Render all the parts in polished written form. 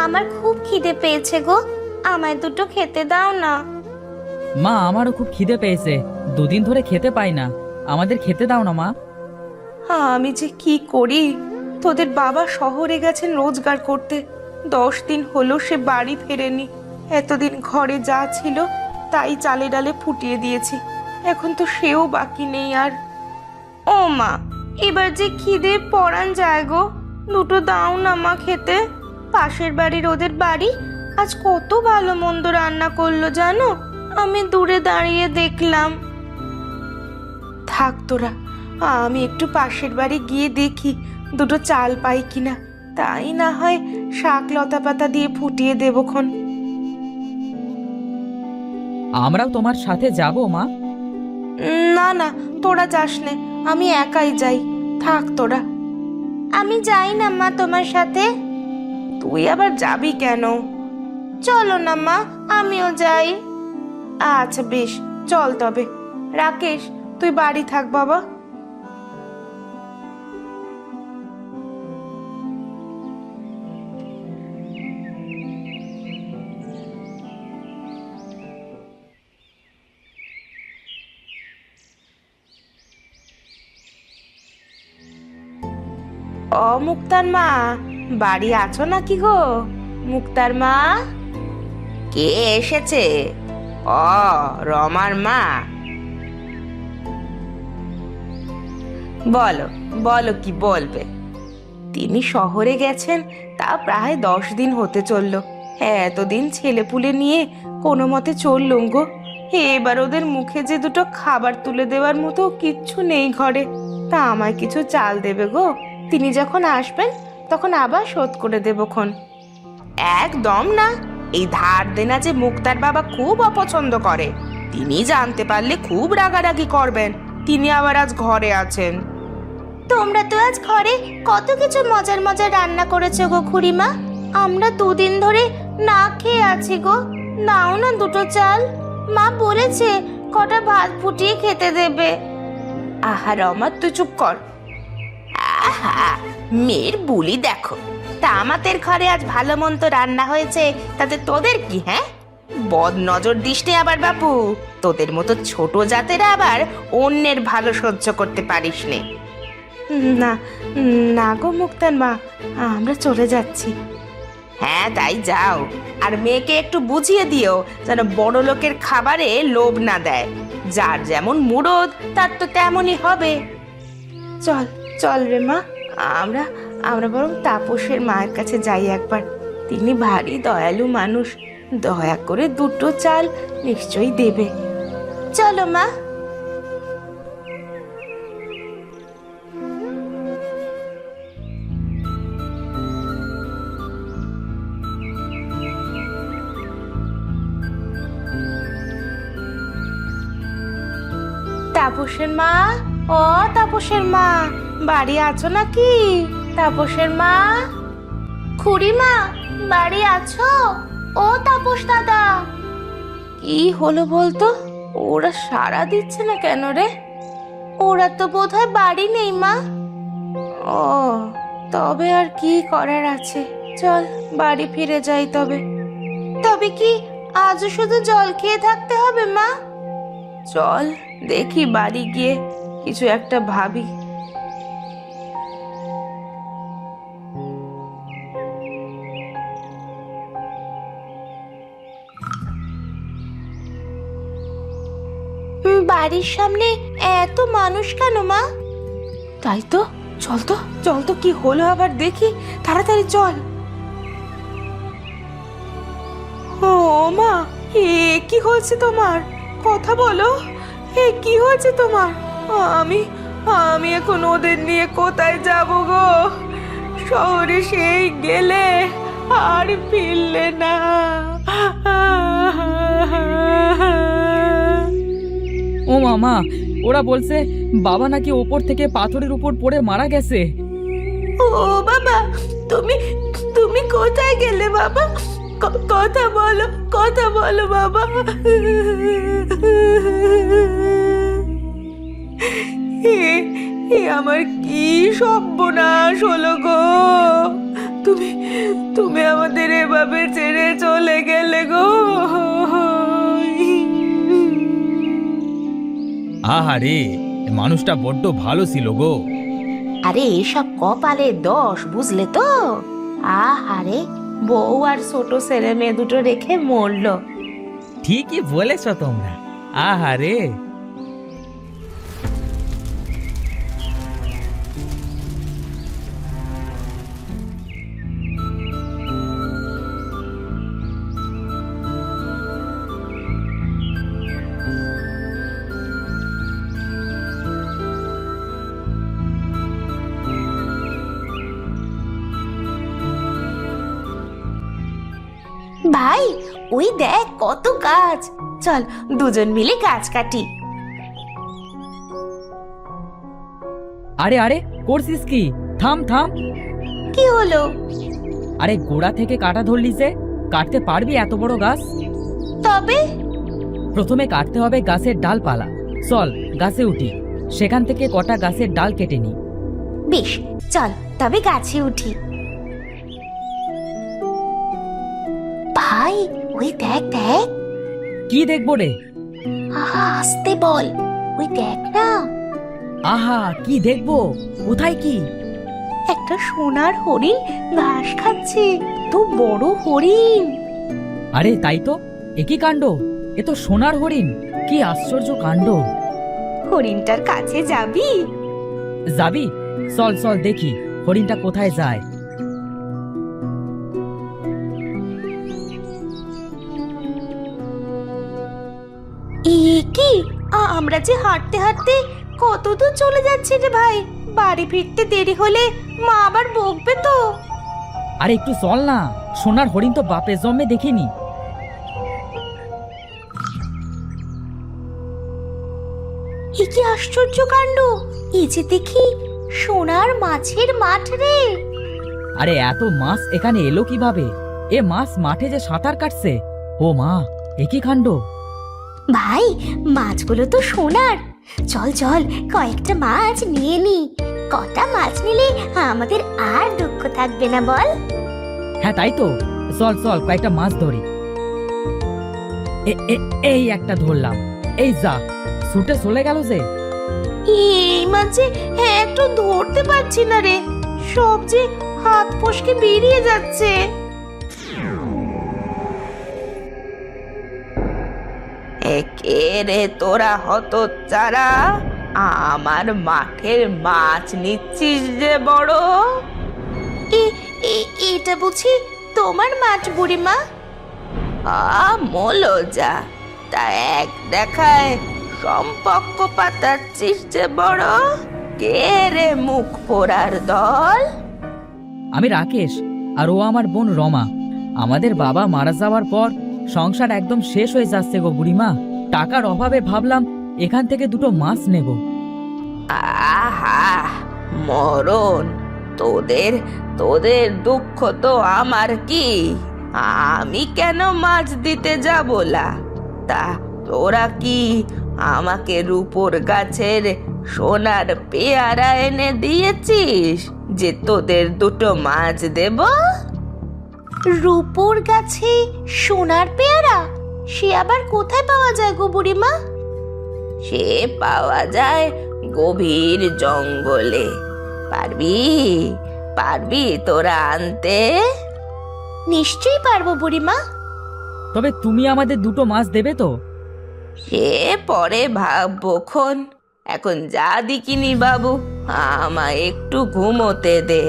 আমার খুব খিদে পেয়েছে গো, আমায় দুটো খেতে দাও না। মা, আমারও খুব খিদে পেয়েছে, দুদিন ধরে খেতে পাই না, আমাদের খেতে দাও না মা। আমি যে কি করি, তোদের বাবা শহরে গেছেন রোজগার করতে, 10 দিন হলো সে বাড়ি ফেরেনি। এতদিন ঘরে যা ছিল তাই চালে ডালে ফুটিয়ে দিয়েছি, এখন তো সেও বাকি নেই আর। ও মা, এবার যে খিদে পরান যায় গো, দুটো দাও না মা খেতে। পাশের বাড়ির ওদের বাড়ি আজ কত ভালো মন্দ রান্না করলো জানো, আমি দূরে দাঁড়িয়ে দেখলাম। থাক তোরা, আমি একটু পাশের বাড়ি গিয়ে দেখি দুটো চাল পাই কিনা, তাই না হয় শাক লতা পাতা দিয়ে ফুটিয়ে দেবক্ষণ। আমরাও তোমার সাথে যাব মা। না না, তোরা যাস নে, আমি একাই যাই, থাক তোরা। আমি যাই না মা তোমার সাথে। তুই আবার যাবি কেন? চলো না মা, আমিও যাই। আচ্ছা বেশ, চল তবে। রাকেশ, তুই বাড়ি থাক বাবা। ও মুক্তার মা, বাড়ি আছো নাকি গো? মুক্তার মা? কে এসেছে? ও, রমার মা। বলো বলো, কি বলবে? তিনি শহরে গেছেন তা প্রায় 10 দিন হতে চললো। এতদিন ছেলেপুলে নিয়ে কোনো মতে চললুম গো, এবার ওদের মুখে যে দুটো খাবার তুলে দেওয়ার মতো কিচ্ছু নেই ঘরে। তা আমায় কিছু চাল দেবে গো, তিনি যখন আসবেন তখন আবার শোধ করে দেবক্ষণ। একদম না, এই ধার দেনা যে মুক্তার বাবা খুব অপছন্দ করে, তিনি জানতে পারলে খুব রাগারাগি করবেন। তিনি আবার আজ ঘরে আছেন। তোমরা তো আজ ঘরে কত কিছু মজার মজার রান্না করেছো গো খুড়িমা, আমরা 2 দিন ধরে না খেয়ে আছি গো। নাও না দুটো চাল, মা বলেছে কটা ভাত ফুটিয়ে খেতে দেবে। আহা রমা, তুই চুপ কর। আহা, মেয়ের বুলি দেখো। তা আমাদের ঘরে আজ ভালো মন্দ রান্না হয়েছে, তাতে তোদের কি? হ্যাঁ, বদ নজর দিসনে আবার বাপু, তোদের মতো ছোট জাতেরা আবার অন্যের ভালো সহ্য করতে পারিস নে। না না গো মুক্তার মা, আমরা চলে যাচ্ছি। হ্যাঁ তাই যাও, আর মেয়েকে একটু বুঝিয়ে দিও যেন বড় লোকের খাবারে লোভ না দেয়। যার যেমন মুরদ তার তো তেমনই হবে। চল চল রে মা, আমরা আমরা বরং তাপসের মায়ের কাছে যাই একবার। তিনি ভারী দয়ালু মানুষ, দয়া করে দুটো চাল নিশ্চয়ই দেবে। চলো মা। তাপসের মা, ও তাপসের মা, বাড়ি আছো নাকি? তাপসের মা। খুড়িমা, বাড়ি আছো? ও তাপস দাদা। কি হলো বলতো, ওরা সাড়া দিচ্ছে না কেন রে? ওরা তো বোধহয় বাড়ি নেই মা। ও, তবে আর কি করার আছে, চল বাড়ি ফিরে যাই তবে। তবে কি আজও শুধু জল খেয়ে থাকতে হবে মা? চল দেখি বাড়ি গিয়ে কিছু একটা ভাবি। বাড়ির সামনে এত মানুষ কেন মা? তাই তো, চল তো চল তো, কি হলো আবার দেখি, তাড়াতাড়ি চল। ও মা, এ কি হয়েছে তোমার? কথা বলো, এ কি হয়েছে তোমার? আমি আমি এখন ওদের নিয়ে কোথায় যাব গো? শহরে সেই গেলে আর ফিরলে না। ও মামা, ওরা বলছে বাবা নাকি ওপর থেকে পাথরের উপর পড়ে মারা গেছে। ও বাবা, তুমি তুমি কোথায় গেলে বাবা? কথা বলো, কথা বলো বাবা। এ আমার কি সর্বনাশ হলো গো? তুমি তুমি আমাদের এভাবে ছেড়ে চলে গেলে গো। আহারে, মানুষটা বড্ড ভালো ছিল গো। আরে এসব কপালের দোষ, বুঝলে তো? আহারে, বউ আর ছোট ছেলে মেয়ে দুটো রেখে মরলো। ঠিকই বলেছ তোমরা। আহারে, ভাই, ওই দেখ কত গাছ, চল দুজন মিলে গাছ কাটি। আরে আরে, করছিস কি? থাম থাম। কি হলো? আরে গোড়া থেকে কাটা ধরলি যে, কাটতে পারবি এত বড় গাছ? তবে প্রথমে কাটতে হবে গাছের ডালপালা। চল গাছে উঠি, সেখান থেকে কটা গাছের ডাল কেটে নি। বেশ, চল তবে গাছে উঠি। ভাই, ওই দেখ দেখ। কি দেখবো রে? আহা, আসতে বল। ওই দেখ না, আহা, কি দেখবো? কোথায় কি? একটা সোনার হরিণ ঘাস খাচ্ছে। তো বড় হরিণ। আরে তাই তো, একই কাণ্ড। এ তো সোনার হরিণ। কি আশ্চর্য কাণ্ড। হরিণটার কাছে যাবি? যাবি? চল চল দেখি হরিণটা কোথায় যায়। কি আমরা যে হাঁটতে হাঁটতে কত দূর চলে যাচ্ছি রে ভাই। বাড়ি ফিরতে দেরি হলে মা আবার বকবে তো। আরে একটু চল না, সোনার হরিণ তো বাপের জন্মে দেখিনি। এ কি আশ্চর্য কাণ্ড! এই যে দেখি সোনার মাছের মাঠ রে। আরে এত মাছ এখানে এলো কিভাবে? এ মাছ মাঠে যে সাঁতার কাটছে। ও মা, একই কাণ্ড। ভাই, মাছগুলো তো সোনার। চল চল কয়েকটা মাছ নিয়ে নি। কটা মাছ নিলে আমাদের আর দুঃখ থাকবে না, বল? হ্যাঁ তাই তো, চল চল কয়েকটা মাছ ধরি। এই একটা ধরলাম। এই যা, ছুটে চলে গেল যে। এই মাছে একটু ধরতে পারছি না রে, সব যে হাত ফসকে বেরিয়ে যাচ্ছে। কে রে তোরা হতচ্ছাড়া? আমার মাঠের মাছ নিচ্ছিস যে বড়? এটা বুঝি তোমার মাছ বুড়িমা? মলো যা, তা এক দেখায় সম্পর্ক পাতাচ্ছিস যে বড়। কে রে মুখ পোড়ার দল? আমি রাকেশ, আর ও আমার বোন রমা। আমাদের বাবা মারা যাওয়ার পর সংসার একদম শেষ হয়ে যাচ্ছে গো বুড়িমা। টাকার অভাবে ভাবলাম এখান থেকে দুটো মাছ নেব। আহা, মরণ! তোদের তোদের দুঃখ তো আমার কি? আমি কেন মাছ দিতে যাবলা? তা তোরা কি আমাকে রূপোর গাছের সোনার পেয়ারা এনে দিয়েছিস যে তোদের দুটো মাছ দেব? রূপোর গাছে সোনার পেয়ারা? সে আবার কোথায় পাওয়া যায় গো বুড়িমা? সে পাওয়া যায় গভীর জঙ্গলে। পারবি পারবি তোরা আনতে? নিশ্চয়ই পারবো বুড়িমা। তবে তুমি আমাদের দুটো মাছ দেবে তো? সে পরে ভাববো খন। এখন যা দিকিনি বাবু, আমায় একটু ঘুমোতে দে।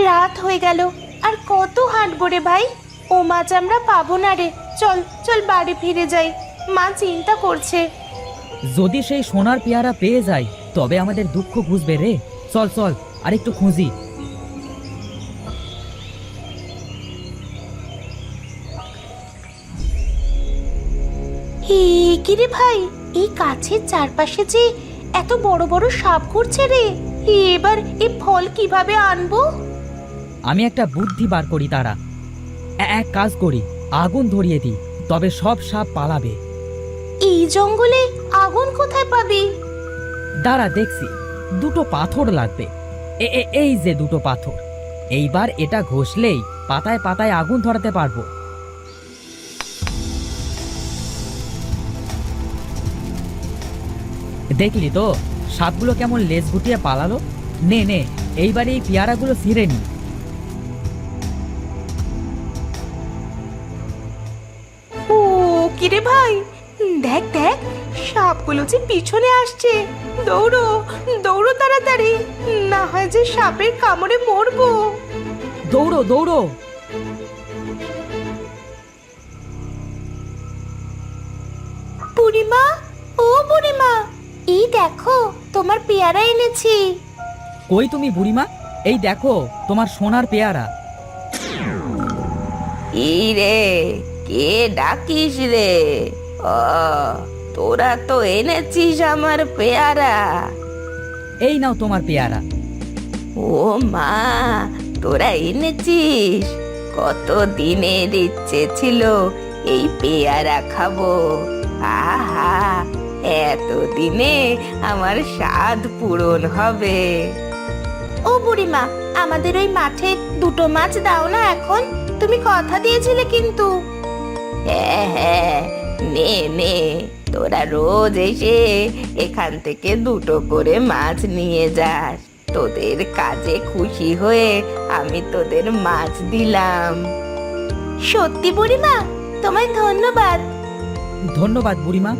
রাত হয়ে গেল, আর কত হাঁটবো রে ভাই। ও মাছ আমরা পাবো না রে। চল চল বাড়ি ফিরে যাই, মা চিন্তা করছে। যদি সেই সোনার পেয়ারা পেয়ে যাই তবে আমাদের দুঃখ বুঝবে রে। চল চল আর একটু খুঁজি। কি রে ভাই, এই গাছের চারপাশে যে এত বড় বড় সাপ ঘুরছে রে। এবার এই ফল কিভাবে আনবো? আমি একটা বুদ্ধি বার করি। তারা এক কাজ করি, আগুন ধরিয়ে দিই, তবে সব সাপ পালাবে। এই জঙ্গলে আগুন কোথায় পাবি? দাঁড়া দেখছি, দুটো পাথর লাগবে। এই যে দুটো পাথর, এইবার এটা ঘষলেই পাতায় পাতায় আগুন ধরাতে পারবো। দেখলি তো সাপগুলো কেমন লেজ গুটিয়ে পালালো। নে নে, এইবার এই পেয়ারাগুলো ছিঁড়ে নি। ও কিরে ভাই, দেখ দেখ, সাপগুলো যে পিছনে আসছে। দৌড়ো দৌড়ো তাড়াতাড়ি, না হয় যে সাপের কামড়ে মরবো। দৌড়ো দৌড়ো। বুড়িমা, ও বুড়িমা, এই দেখো তোমার পেয়ারা এনেছি। কই তুমি বুড়িমা? এই দেখো তোমার সোনার পেয়ারা। এই রে, কে ডাকিস রে? ও, তোরা তো এনেছিস আমার পেয়ারা। এই নাও তোমার পেয়ারা। ও মা, তোরা এনেছিস? কত দিনের ইচ্ছে ছিল এই পেয়ারা খাবো। আহা, এতদিনে আমার স্বাদ পূরণ হবে। ও বুড়িমা, আমাদের ওই মাঠে দুটো মাছ দাও না এখন, তুমি কথা দিয়েছিলে কিন্তু। হ্যাঁ হ্যাঁ, নে নে, তোরা রোজ এসে এখান থেকে দুটো করে মাছ নিয়ে যাস। তোদের কাজে খুশি হয়ে আমি তোদের মাছ দিলাম। সত্যি বুড়িমা, তোমায় ধন্যবাদ। ধন্যবাদ বুড়িমা।